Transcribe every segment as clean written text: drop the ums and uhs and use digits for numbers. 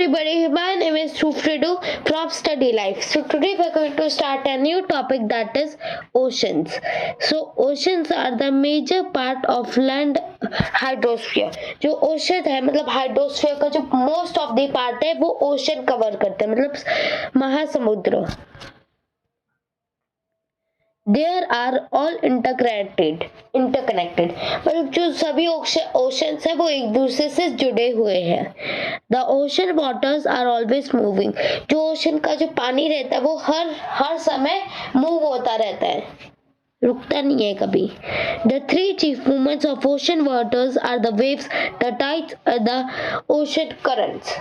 Everybody, my name is Sufredo from Study Life. So today we are going to start a new topic, that is oceans. So oceans are the major part of land hydrosphere. जो ocean है मतलब hydrosphere का जो most of the part है वो ocean cover करते हैं, मतलब महासमुद्र. There are all interconnected मतलब जो सभी ओशंस है वो एक दूसरे से जुड़े हुए हैं. The ocean waters are always moving. जो ओशन का जो पानी रहता है वो हर समय मूव होता रहता है, रुकता नहीं है कभी. The three chief movements of ocean waters are the waves, the tides, the ocean currents.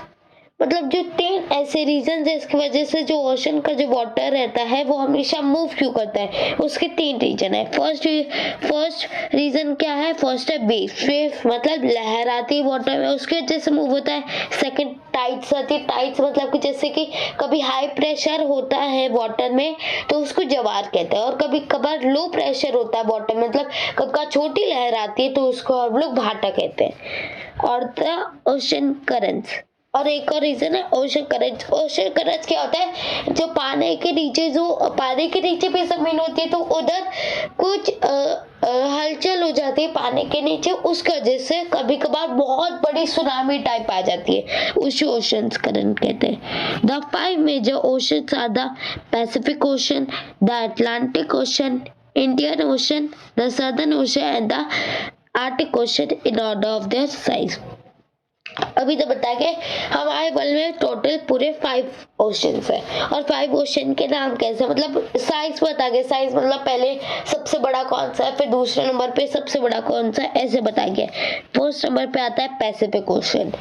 मतलब जो तीन ऐसे रीजन है इसकी वजह से जो ओशन का जो वाटर रहता है वो हमेशा मूव क्यों करता है, उसके तीन रीजन है. फर्स्ट रीजन क्या है? फर्स्ट है वेव्स मतलब लहराती वाटर में, उसकी वजह से मूव होता है. सेकंड टाइड्स आती है. टाइड्स मतलब कि जैसे कि कभी हाई प्रेशर होता है वाटर में तो उसको ज्वार कहते हैं, और कभी कभार लो प्रेशर होता है वाटर में मतलब कभी छोटी लहर आती है तो उसको हम लोग भाटा कहते हैं. और द ओशन करंट्स, और एक और रीजन है ओशन करंट्स. ओशन करंट्स क्या होता है? जो पानी के नीचे भी जमीन होती है तो उधर कुछ हलचल हो जाती है पानी के नीचे, उसकी वजह से कभी कभार बहुत बड़ी सुनामी टाइप आ जाती है, उसे ओशन करंट कहते हैं. The 5 major oceans are the Pacific Ocean, the Atlantic Ocean, Indian Ocean, the Southern Ocean and the Arctic Ocean in order of their size. अभी तो बता के हमारे वर्ल्ड में टोटल पूरे 5 ओशंस है, और 5 ओशन के नाम कैसे मतलब साइज बता के. साइज मतलब पहले सबसे बड़ा कौन सा है, फिर दूसरे नंबर पे सबसे बड़ा कौन सा है, ऐसे बता के. फर्स्ट नंबर पे आता है पैसिफिक ओशन.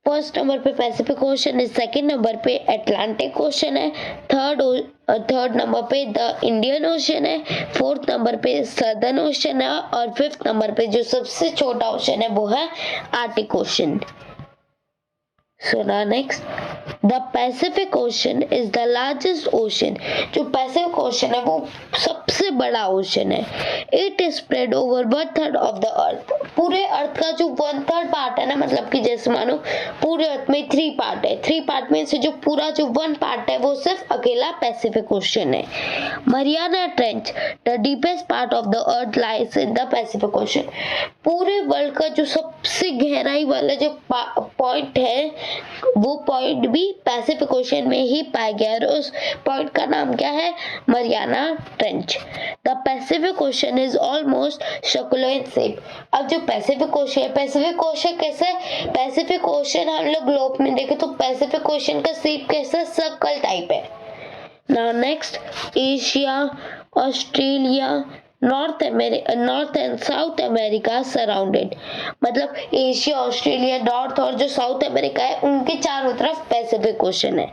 फर्स्ट नंबर पे पैसिफिक ओशन है. सेकंड नंबर पे अटलांटिक ओशन है. थर्ड नंबर पे द इंडियन ओशन है. फोर्थ नंबर पे सदर्न ओशन है, और फिफ्थ नंबर पे जो सबसे छोटा ओशन है वो है Arctic ocean. So now next, the Pacific Ocean is the largest ocean. जो पैसिफिक ओशन है वो सबसे बड़ा ओशन है. It is spread over 1/3 of the earth. पूरे अर्थ का जो 1/3 पार्ट है ना, मतलब कि जैसे मानो पूरे अर्थ में 3 पार्ट है. 3 पार्ट में से जो पूरा जो 1 पार्ट है वो सिर्फ अकेला पैसिफिक ओशन है. Mariana trench, the deepest part of the earth lies in the Pacific ocean. पूरे वर्ल्ड का जो सबसे गहराई वाला जो पॉइंट है वो पॉइंट भी पैसिफिक ओशन में ही पाया गया है, और उस पॉइंट का नाम क्या है? Mariana trench. The Pacific ocean is almost circular in shape. अब जो पैसिफिक ओशन कैसा है? पैसिफिक ओशन हम लोग ग्लोब में देखें तो पैसिफिक ओशन का शेप कैसा? सर्कल टाइप है. Now next, Asia, Australia, north and south America surrounded. मतलब एशिया, ऑस्ट्रेलिया, नॉर्थ और जो साउथ अमेरिका है उनके चारों तरफ पैसिफिक ओशन है.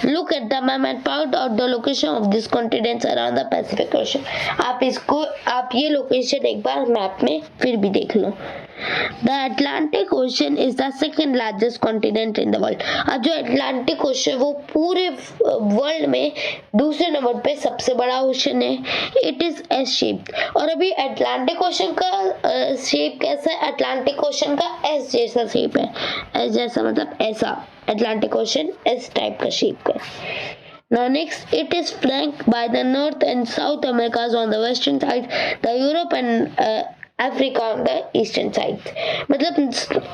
Look at the map and find out the location of this continents around the Pacific ocean. आप ये लोकेशन एक बार मैप में फिर भी देख लो. The Atlantic Ocean is the second largest continent in the world. अब जो अटलांटिक ओशन वो पूरे वर्ल्ड में दूसरे नंबर पे सबसे बड़ा ओशन है. It is S shape. और अभी अटलांटिक ओशन का शेप कैसा है? अटलांटिक ओशन का एस जैसा शेप है. एस जैसा मतलब ऐसा. अटलांटिक ओशन एस टाइप का शेप का. Now next, it is flanked by the North and South Americas on the western side, the Europe and Africa on the eastern side. मतलब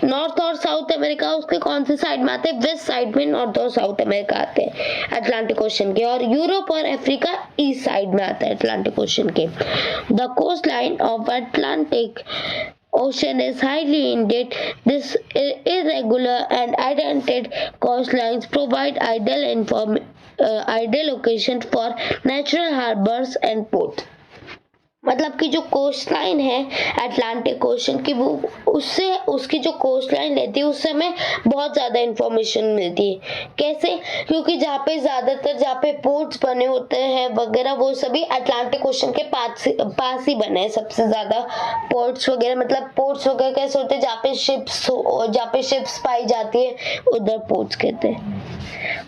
north और south America उसके कौन से side में आते हैं? वेस्ट साइड में नॉर्थ और साउथ अमेरिका आते हैं अटलांटिक ओशन के, और यूरोप और अफ्रीका ईस्ट साइड में आता है अटलांटिक ओशन के. The coast line of Atlantic ocean is highly indented. This irregular and indented coastlines provide ideal location for natural harbors and ports. मतलब कि जो कोस्ट लाइन है अटलांटिक ओशन की वो उससे उसकी जो कोस्ट लाइन रहती है उससे हमें बहुत ज़्यादा इंफॉर्मेशन मिलती है. कैसे? क्योंकि जहाँ पे पोर्ट्स बने होते हैं वगैरह वो सभी अटलांटिक ओशन के पास ही बने हैं सबसे ज़्यादा पोर्ट्स वगैरह. मतलब पोर्ट्स वगैरह कैसे होते हैं? जहाँ पे शिप्स पाई जाती है उधर पोर्ट्स कहते हैं.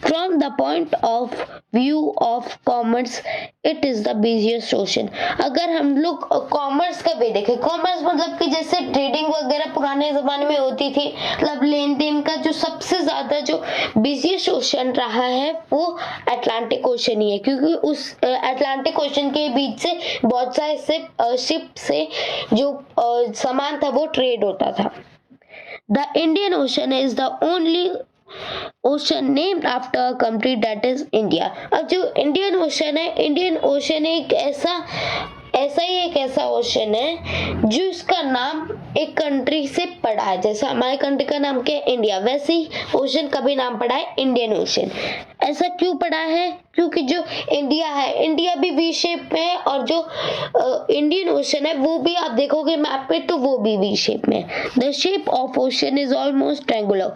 From the point of view of commerce, it is the busiest ocean. अगर हम लोग कॉमर्स का भी देखें, कॉमर्स मतलब कि जैसे ट्रेडिंग वगैरह पुराने जमाने में होती थी, मतलब लेन देन का जो सबसे ज्यादा जो बिजिएस्ट ओशन रहा है वो अटलांटिक ओशन ही है, क्योंकि उस अटलांटिक ओशन के बीच से बहुत सारे शिप से जो सामान था वो ट्रेड होता था. The Indian Ocean is the only ocean named after a country that is India. अब जो इंडियन ओशन है, इंडियन ओशन एक ऐसा ओशन है जिसका नाम एक कंट्री से पड़ा है. जैसा हमारे कंट्री का नाम क्या है, इंडिया, वैसे ही ओशन का भी नाम पड़ा है इंडियन ओशन. ऐसा क्यों पड़ा है? क्योंकि जो इंडिया है, इंडिया भी वी शेप में है, और जो इंडियन ओशन है वो भी आप देखोगे मैप पे तो वो भी वी शेप में है. The shape of ocean is almost triangular.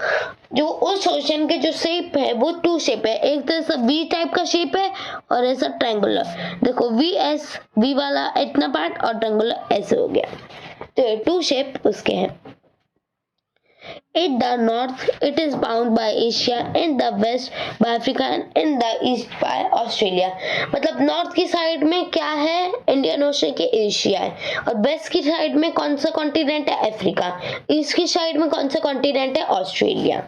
जो उस ओशन के जो शेप है वो टू शेप है. एक तो ऐसा वी टाइप का शेप है और ऐसा ट्रायंगुलर. देखो वी वाला इतना पार्ट और ट्रायंगुलर ऐसे हो गया, तो ये टू शेप उसके हैं. In the north, it is bound by Asia, in the west by Africa and in the east by Australia. मतलब नॉर्थ की साइड में क्या है, इंडियन ओशन के एशिया है, और वेस्ट की साइड में कौन सा कॉन्टिनेंट है, अफ्रीका. ईस्ट की साइड में कौन सा कॉन्टिनेंट है, Australia.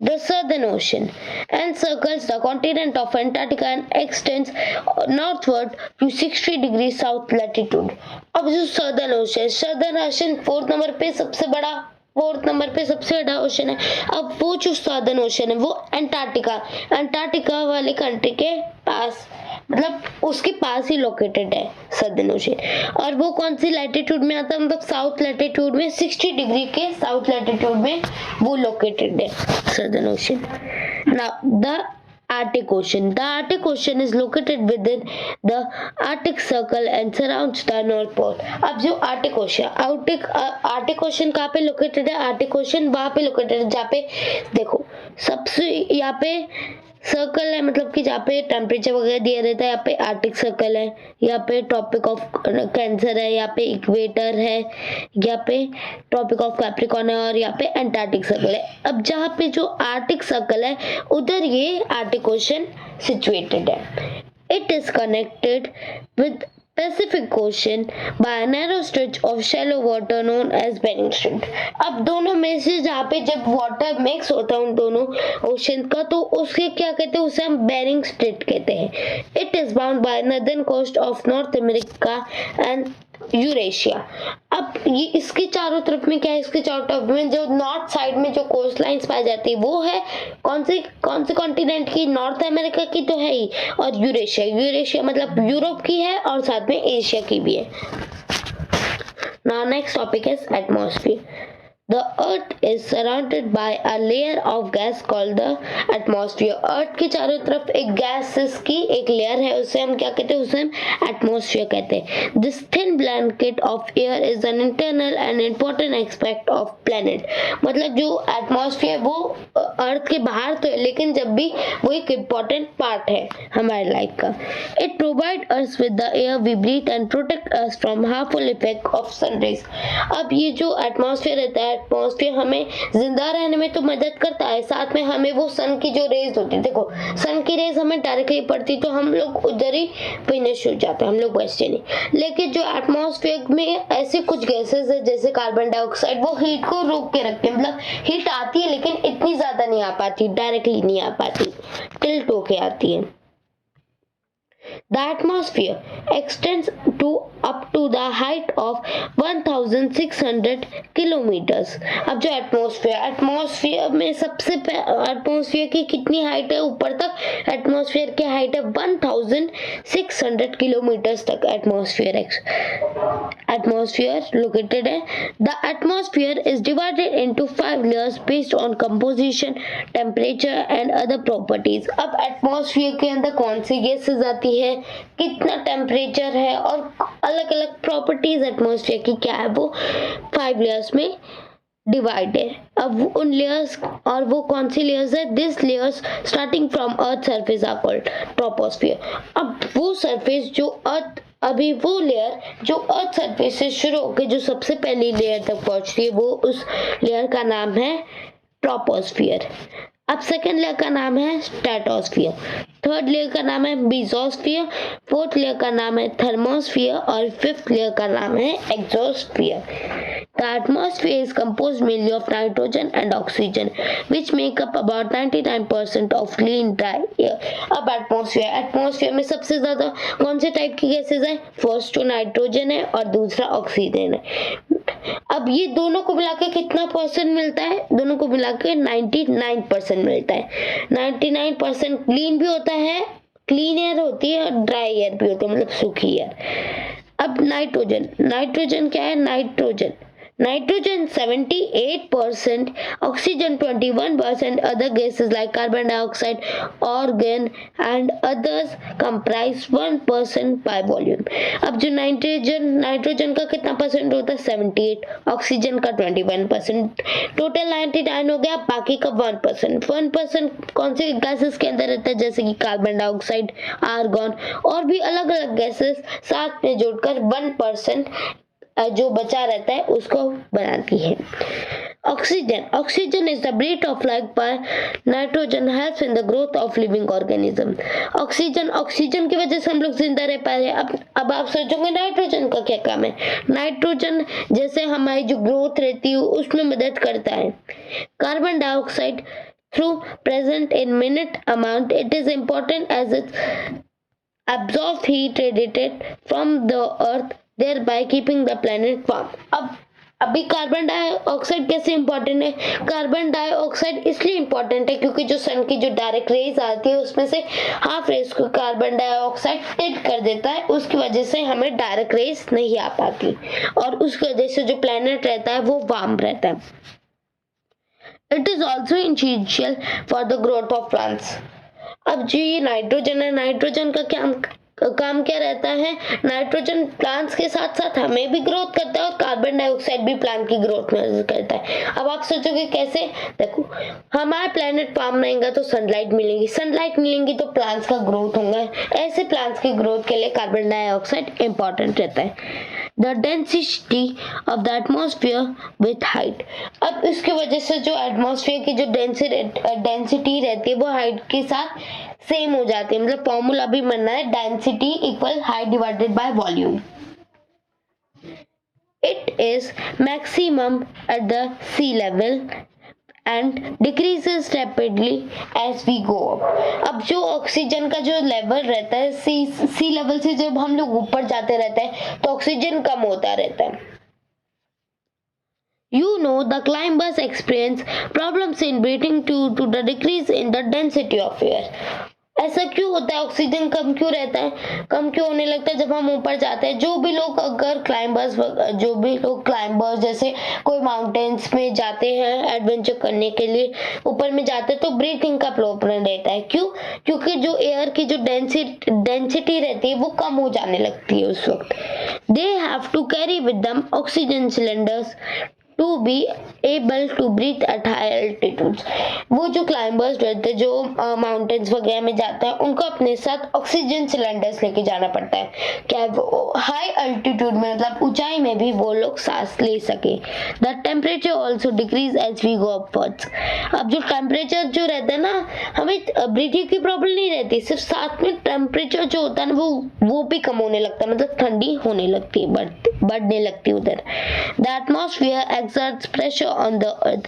The Southern Ocean encircles the continent of Antarctica and extends northward to 60 degrees south latitude. अब जो Southern Ocean फोर्थ नंबर पे सबसे बड़ा ओशन है. अब वो जो सदर्न ओशन है वो अंटार्कटिका वाले कंट्री के पास, मतलब उसके पास ही लोकेटेड है सदर्न ओशन. और वो कौन सी लैटिट्यूड में आता है, मतलब साउथ लैटिट्यूड में, 60 डिग्री के साउथ लैटिट्यूड में वो लोकेटेड है southern ocean. Now the Arctic Ocean. The Arctic Ocean is located within the Arctic Circle and surrounds the North Pole. अब जो आर्टिक ओशन कहाँ पे लोकेटेड है, आर्टिक ओशन वहाँ पे लोकेटेड है जहाँ पे देखो सबसे यहाँ पे सर्कल है, मतलब कि जहाँ पे टेम्परेचर वगैरह दिया रहता है, यहाँ पे आर्टिक सर्कल है, यहाँ पे ट्रॉपिक ऑफ कैंसर है, यहाँ पे इक्वेटर है, यहाँ पे ट्रॉपिक ऑफ कैप्रिकॉर्न है, और यहाँ पे एंटार्क्टिक सर्कल है. अब जहाँ पे जो आर्टिक सर्कल है उधर ये आर्टिक ओशन सिचुएटेड है. It is connected with Pacific Ocean by a narrow stretch of shallow water known as Bering Strait. अब दोनों में से जहाँ पे जब वाटर मिक्स होता है उन दोनों ओशन का, तो उसके क्या कहते हैं, उसे हम बेरिंग स्ट्रेट कहते हैं. It is bound by northern coast of North America and Eurasia. अब ये इसके चारों तरफ में क्या है, इसके चारों तरफ में जो नॉर्थ साइड में जो कोस्ट लाइंस पाई जाती है वो है कौन से कॉन्टिनेंट की, नॉर्थ अमेरिका की तो है ही, और यूरेशिया मतलब यूरोप की है और साथ में एशिया की भी है. Now next topic is atmosphere. The earth is surrounded by a layer of gas called the atmosphere. अर्थ के चारों तरफ एक गैसेस की एक लेयर है, उसे हम क्या कहते हैं, उसे हम एटमॉस्फेयर कहते हैं. This thin blanket of air is an internal and important aspect of planet. मतलब जो एटमॉस्फेयर वो अर्थ के बाहर तो है, लेकिन जब भी वो एक इम्पोर्टेंट पार्ट है हमारे लाइफ का. It provides us with the air we breathe and protect us from harmful effect of sun rays. अब ये जो एटमॉस्फेयर रहता है, एटमॉस्फेयर हमें जिंदा रहने में तो मदद करता है, साथ में हमें वो सन की जो रेज होती है, देखो सन की रेज हमें डायरेक्टली पड़ती तो हम लोग उधर ही फिनिश हो जाते हैं, हम लोग वैसे नहीं. लेकिन जो एटमॉस्फेयर में ऐसे कुछ गैसेस है जैसे कार्बन डाइऑक्साइड, वो हीट को रोक के रखते हैं. मतलब हीट आती है लेकिन इतनी ज्यादा नहीं आ पाती, डायरेक्टली नहीं आ पाती, टिल्ट होके आती है. The atmosphere extends up to the height of 1600 kilometers. अब जो एटमॉस्फेयर में सबसे एटमॉस्फेयर की कितनी हाइट है ऊपर तक, एटमॉस्फेयर की हाइट है 1600 किलोमीटर्स तक एटमॉस्फेयर लोकेटेड है. The atmosphere is divided into 5 layers based on composition, temperature and other properties. अब एटमॉस्फेयर के अंदर कौन सी गैसेस आती है, कितना टेम्परेचर है, और अलग अलग प्रॉपर्टीज एटमॉस्फेयर की क्या है, वो 5 लेयर्स में डिवाइड है. अब उन लेयर्स, और वो कौन सी लेयर्स है, this layers starting from earth surface are called troposphere. अब वो सरफेस जो अर्थ, अभी वो लेयर जो अर्थ सरफेस से शुरू होकर जो सबसे पहली लेयर तक पहुंचती है, वो उस लेयर का नाम है ट्रोपोस्फियर. अब सेकेंड लेयर का नाम है स्ट्रेटोस्फियर, थर्ड लेयर का नाम है मेसोस्फियर, फोर्थ लेयर का नाम है थर्मोस्फियर और फिफ्थ लेयर का नाम है exosphere. The atmosphere is composed mainly of nitrogen and oxygen, which make up about 99% of clean dry air. अब एटमॉस्फेयर में सबसे ज्यादा कौन से टाइप की गैसेज है? फर्स्ट तो नाइट्रोजन है और दूसरा ऑक्सीजन है. अब ये दोनों को मिला के कितना परसेंट मिलता है? दोनों को मिला के 99% मिलता है. 99% क्लीन भी होता है, क्लीन एयर होती है और ड्राई एयर भी होती है, मतलब सूखी एयर. अब नाइट्रोजन क्या है? Nitrogen 78%, oxygen 21%, other gases like carbon dioxide, argon and others comprise 1% by volume. अब जो नाइट्रोजन का कितना परसेंट होता है? 78, ऑक्सीजन का 21%, टोटल 99 हो गया. बाकी का 1% कौन से गैसेस के अंदर रहता है? जैसे कि कार्बन डाइऑक्साइड, आर्गन और भी अलग अलग गैसेस साथ में जोड़कर 1% जो बचा रहता है उसको बनाती है. Oxygen is the breath of life by nitrogen helps in the growth of living organism. Oxygen की वजह से हम लोग जिंदा रह पा रहे हैं. अब आप सोचोगे नाइट्रोजन का क्या काम है? नाइट्रोजन जैसे हमारी जो ग्रोथ रहती है उसमें मदद करता है. Carbon dioxide through present in minute amount, it is important as it absorbs heat radiated from the earth, thereby keeping the planet warm. अब अभी कार्बन डाइऑक्साइड कैसे इंपॉर्टेंट है? कार्बन डाइऑक्साइड इसलिए इंपॉर्टेंट है क्योंकि जो सन की जो डायरेक्ट रेज आती है उसमें से हाफ रेज को कार्बन डाइऑक्साइड टिल्ट कर देता है. उसकी वजह से हमें डायरेक्ट रेज नहीं आ पाती और उसकी वजह से जो प्लेनेट रहता है वो वार्म रहता है. It is also essential for the growth of plants. अब जो ये नाइट्रोजन है, नाइट्रोजन का काम क्या रहता है? नाइट्रोजन प्लांट्स के साथ साथ हमें भी ग्रोथ करता है और कार्बन डाइऑक्साइड भी प्लांट की ग्रोथ में मदद करता है. अब आप सोचोगे कैसे? देखो, हमारा प्लेनेट वार्म रहेगा तो सनलाइट मिलेंगी तो प्लांट्स का ग्रोथ होगा. ऐसे प्लांट्स की ग्रोथ के लिए कार्बन डाइऑक्साइड इंपॉर्टेंट रहता है. The density of the atmosphere with height. अब इसकी वजह से जो एटमॉस्फेयर की जो डेंसिटी रहती है वो हाइट के साथ सेम हो जाती है. मतलब फॉर्मूला भी बनना है, density equal height divided by volume. It is maximum at the sea level and decreases rapidly as we go up. अब जो ऑक्सीजन का जो लेवल रहता है सी लेवल से जब हम लोग ऊपर जाते रहते हैं तो ऑक्सीजन कम होता रहता है. You know, the climbers experience problems in breathing due to the decrease in the density of air. ऐसा क्यों होता है? ऑक्सीजन कम क्यों रहता है? कम क्यों होने लगता है जब हम ऊपर जाते हैं? जो भी लोग क्लाइंबर्स जैसे कोई माउंटेन्स में जाते हैं एडवेंचर करने के लिए, ऊपर में जाते हैं तो ब्रीथिंग का प्रॉब्लम रहता है. क्यों? क्योंकि जो एयर की जो डेंसिटी रहती है वो कम हो जाने लगती है उस वक्त. They have to carry with them oxygen cylinders to be able to breathe at high altitudes. वो जो क्लाइंबर्स रहते हैं जो माउंटेन्स वगैरह में जाते हैं उनको अपने साथ ऑक्सीजन सिलेंडर्स लेके जाना पड़ता है. क्या वो हाई अल्टीट्यूड में मतलब ऊंचाई में भी वो लोग सांस ले सके. The temperature also decrease as we go upwards. अब जो टेम्परेचर जो रहता है ना, हमें ब्रीथिंग की प्रॉब्लम नहीं रहती, सिर्फ साथ में टेम्परेचर जो होता है ना वो भी कम होने लगता है, मतलब ठंडी होने लगती है, बढ़ने लगती है उधर. The atmosphere exerts pressure on the earth.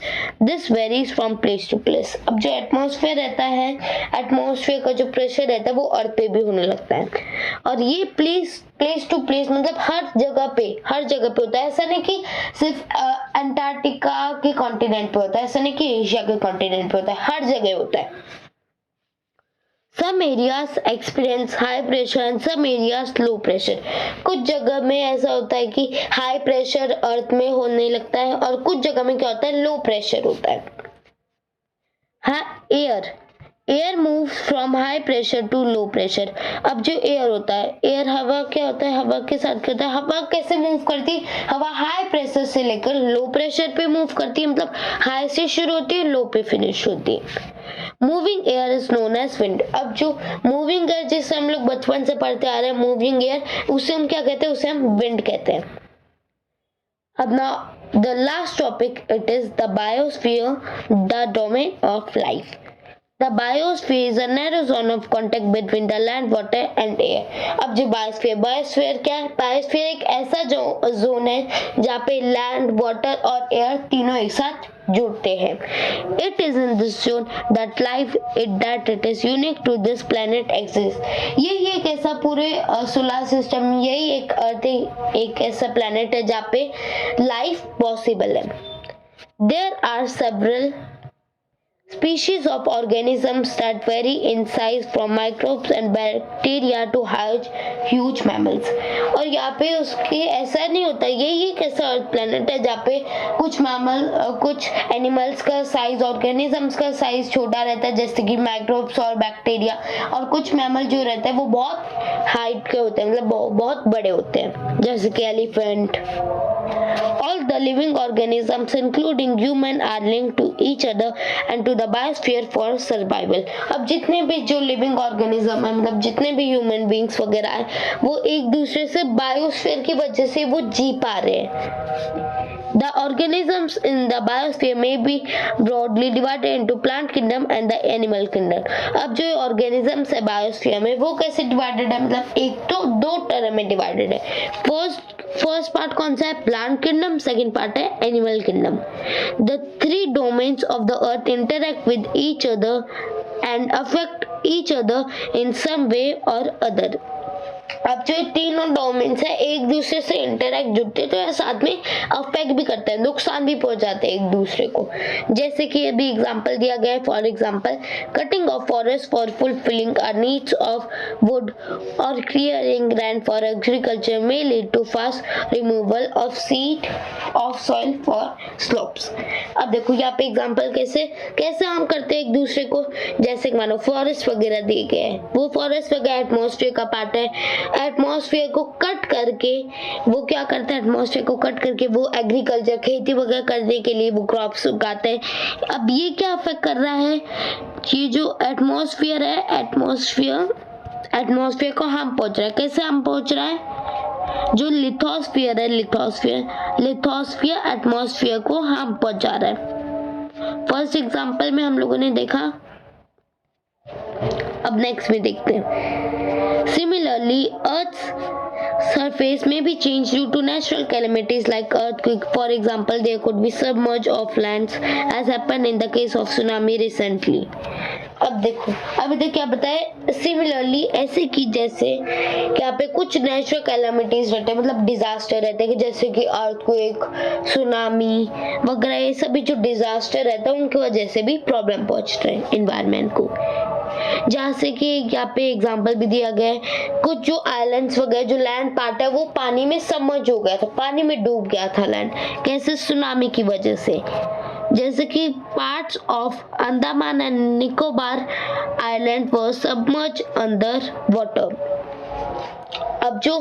This varies from place to place. अब जो एटमॉस्फेयर रहता है, एटमॉस्फेयर का जो प्रेशर रहता है वो अर्थ पे भी होने लगता है. और ये प्लेस टू प्लेस मतलब हर जगह पे होता है. ऐसा नहीं कि सिर्फ अंटार्कटिका के कॉन्टिनेंट पे होता है, ऐसा नहीं कि एशिया के कॉन्टिनेंट पे होता है, हर जगह होता है. Some areas experience high pressure and some areas low pressure. कुछ जगह में ऐसा होता है कि हाई प्रेशर अर्थ में होने लगता है और कुछ जगह में क्या होता है? लो प्रेशर होता है. हाँ, air moves from high pressure to low pressure. अब जो एयर होता है, एयर हवा क्या होता है? हवा के साथ क्या होता है? हवा कैसे मूव करती है? हवा हाई प्रेशर से लेकर लो प्रेशर पे मूव करती है, मतलब हाई से शुरू होती है, लो पे फिनिश होती है. Moving air is known as wind. अब जो मूविंग एयर जिसे हम लोग बचपन से पढ़ते आ रहे हैं, मूविंग एयर, उसे हम क्या कहते हैं? उसे हम विंड कहते हैं. अब ना the last topic, it is the biosphere, the domain of life. The biosphere is a narrow zone of contact between the land, water and air. अब जो बायोस्फीयर क्या है? बायोस्फीयर एक ऐसा जोन है जहाँ पे लैंड, वाटर और एयर तीनों एक साथ जुड़ते हैं. It is in this zone that life it is unique to this planet exists. यही एक ऐसा पूरे सोलर सिस्टम, यही एक अर्थ एक ऐसा प्लेनेट है जहाँ पे लाइफ पॉसिबल है. There are several species of organisms that vary in size from microbes and bacteria to huge mammals. और यहाँ पे उसके ऐसा नहीं होता, यही एक ऐसा अर्थ प्लेनेट है जहाँ पे कुछ एनिमल्स का साइज, ऑर्गेनिजम्स का साइज छोटा रहता है जैसे कि माइक्रोब्स और बैक्टीरिया, और कुछ मैमल जो रहते हैं वो बहुत हाइट के होते हैं, मतलब बहुत बड़े होते हैं जैसे कि elephant. All the living organisms including human are linked to each other and to the biosphere for survival. अब जितने भी जो लिविंग ऑर्गेनिज्म है, मतलब जितने भी ह्यूमन बींग्स वगैरह है, वो एक दूसरे से बायोस्फीयर की वजह से वो जी पा रहे हैं. The organisms in the biosphere may be broadly divided into plant kingdom and the animal kingdom. अब जो organisms है बायोस्फीयर में वो कैसे डिवाइडेड है, मतलब एक तो दो टर्म में डिवाइडेड है. फर्स्ट पार्ट कौन सा है? Plant kingdom. सेकंड पार्ट है animal kingdom. The three domains of the earth interact with each other and affect each other in some way or other. अब जो तीनों डोमेन्स है एक दूसरे से इंटरैक्ट जुड़ते तो या साथ में अफेक्ट भी करते हैं, नुकसान भी पहुंचाते हैं एक दूसरे को. जैसे कि अभी एग्जांपल दिया गया है. For example, cutting of forest for fulfilling our needs of wood और clearing land for agriculture may lead to fast removal of seed of soil for slopes. अब देखो यहाँ पे एग्जांपल कैसे हम करते हैं एक दूसरे को. जैसे मानो फॉरेस्ट वगैरह दिए गए हैं, वो फॉरेस्ट वगैरह एटमॉस्फेयर का पार्ट है. एटमॉस्फेयर को कट करके वो क्या करता है, एटमॉस्फेयर को कट करके वो एग्रीकल्चर, खेती वगैरह करने के लिए वो क्रॉप्स उगाते हैं. अब ये क्या अफेक्ट कर रहा है, ये जो एटमॉस्फेयर है, एटमॉस्फेयर को हार्म पहुंच रहा है. कैसे हार्म पहुंच रहा है? जो लिथोस्फीयर है, लिथोस्फीयर एटमॉस्फेयर को हार्म पहुंचा रहा है. फर्स्ट एग्जांपल में हम लोगों ने देखा. अब नेक्स्ट में देखते हैं. Similarly, Earth's surface may be changed due to natural calamities like earthquake. For example, there could be submerge of lands as happened in the case of tsunami recently. अब देखो, अब इधर क्या बताए, सिमिलरली ऐसे कि जैसे यहाँ पे कुछ नेचुरल कैलामिटीज रहते हैं, मतलब डिजास्टर रहते हैं, जैसे कि अर्थक्वेक, सुनामी वगैरह, ये सभी जो डिजास्टर रहता है उनकी वजह से भी प्रॉब्लम पहुंचते हैं इन्वायरमेंट को. जहाँ से कि यहाँ पे एग्जांपल भी दिया गया है, कुछ जो आइलैंड्स वगैरह, जो लैंड पार्ट है वो पानी में सबमर्ज हो गया था, पानी में डूब गया था लैंड. कैसे? सुनामी की वजह से. जैसे कि parts of Andaman and Nicobar island were submerge under water. अब जो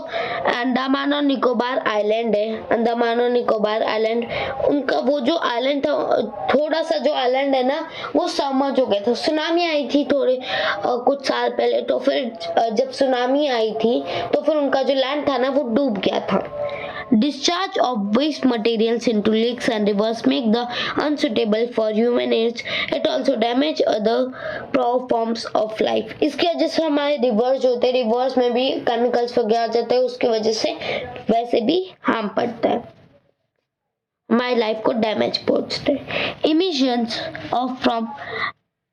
अंडमान और निकोबार आइलैंड है, अंडमान और निकोबार आइलैंड, उनका वो जो आइलैंड था, थोड़ा सा जो आइलैंड है ना, वो सबमर्ज हो गया था. सुनामी आई थी कुछ साल पहले, तो फिर जब सुनामी आई थी तो फिर उनका जो लैंड था ना वो डूब गया था. Discharge of waste materials into lakes and rivers make the unsuitable for human age. It also damage other forms of life. इसके वजह से हमारे रिवर्स होते हैं, रिवर्स में भी केमिकल्स वगैरह आ जाते हैं, उसकी वजह से वैसे भी हार्म पड़ता है, हमारी लाइफ को डैमेज पहुंचते हैं. Emissions from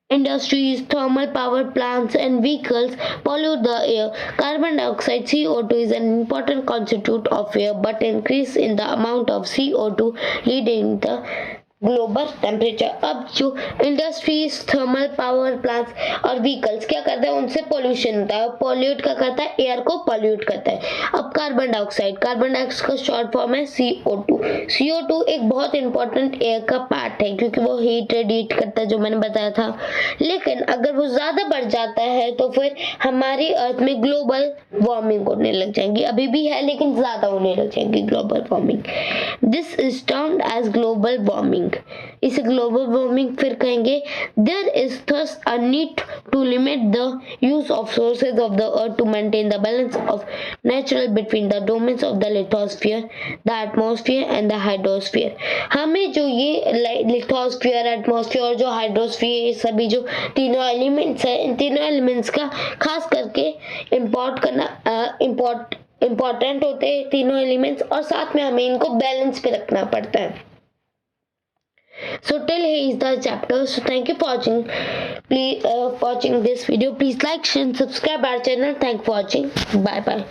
industries, thermal power plants and vehicles pollute the air. Carbon dioxide CO2 is an important constituent of air, but increase in the amount of CO2 leading the global temperature. अब जो industries, thermal power plants और vehicles क्या करते हैं, उनसे pollution होता है. Pollute क्या करता है, एयर को पॉल्यूट करता है. अब कार्बन डाइऑक्साइड का शॉर्ट फॉर्म है CO2. CO2 एक बहुत इंपॉर्टेंट एयर का पार्ट है क्योंकि वो हीट रेडिएट करता है, जो मैंने बताया था. लेकिन अगर वो ज्यादा बढ़ जाता है तो फिर हमारी अर्थ में ग्लोबल वार्मिंग होने लग जाएंगी. अभी भी है लेकिन ज्यादा होने लग जाएंगी global warming. This is termed as global warming. Warming, इसे ग्लोबल वार्मिंग फिर कहेंगे. There is thus a need to limit the use of sources of the earth to maintain the balance of natural between the domains of the lithosphere, the atmosphere and the hydrosphere. हमें जो ये lithosphere, atmosphere और जो hydrosphere, ये सभी जो तीनों elements है, इन तीनों एलिमेंट्स का खास करके इम्पोर्टेंट होते हैं तीनों एलिमेंट्स, और साथ में हमें इनको बैलेंस पे रखना पड़ता है. So till here is the chapter. So thank you for watching. Please watching this video. Please like, share, and subscribe our channel. Thank you for watching. Bye bye.